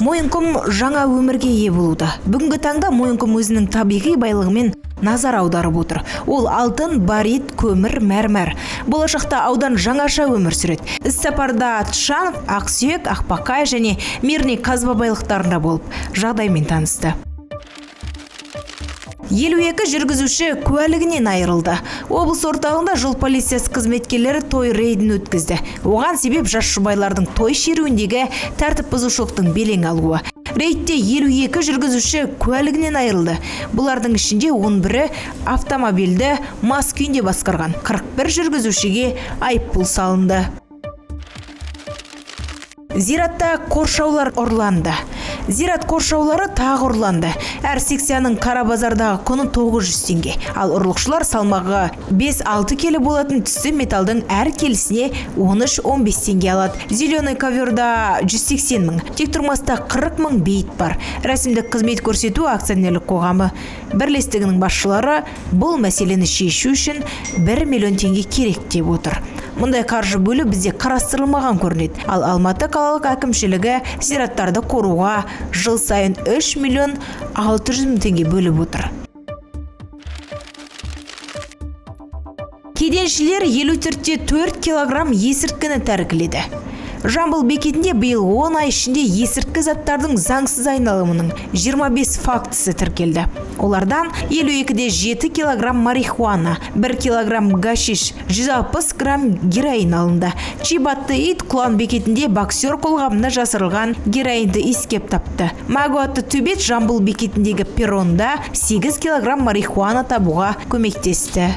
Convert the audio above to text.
Мойынқұм жаңа өмірге ие болуда. Бүгінгі таңда Мойынқұм өзінің табиғи байлығымен назар аударып отыр. Ол алтын, барит, көмір, мәрмәр. Болашақта аудан жаңаша өмір сүреді. Іс-сапарда Тышанов, Ақсүйек, Ақбақай және Мирный қазба байлықтарында болып, жағдаймен танысты. 52 жүргізуші куәлігінен айырылды. Облыс орталығында жол полициясы қызметкерлері той рейдін өткізді. Оған себеп жас жұбайлардың той шеруіндегі тәртіп бұзушылықтың белең алуы. Рейдте 52 жүргізуші куәлігінен айырылды. Бұлардың ішінде 11-і автомобильді мас күйінде басқарған. 41 жүргізушіге айыппұл салынды. Зиратта қоршаулар ұрланды. Зират қоршаулары тағы ұрланды. Әр секцияның қара базардағы құны 900 теңге. Ал ұрлықшылар салмағы 5-6 келі болатын түсті металдың әр келісіне 13-15 теңге алады. Зеленый коверда 180 мың, тектұрмаста 40 мың бейіт бар. Рәсімдік қызмет көрсету акционерлік қоғамы бірлестігінің басшылары бұл мәселені шешу үшін 1 миллион теңге керек деп отыр. Мұндай қаржы бөлу бізде қарастырылмаған көрінеді. Ал Алматы қалалық әкімшілігі зираттарды қоруға жыл сайын 3 миллион 600 мың теңге бөліп отыр. Кеденшілер 54 килограмм есірткіні тәркіледі. Жамбыл бекетінде биыл 10 ай ішінде есірткі заттардың заңсыз айналымының 25 фактісі тіркелді. Олардан 52-де 7 килограмм марихуана, 1 килограмм гашиш, 160 грамм героин алынды. Чибатты ит Құлан бекетінде боксер қолғабында жасырылған героинді иіскеп тапты. Магуатты төбет Жамбыл бекетіндегі перронда 8 килограмм марихуана табуға көмектесті.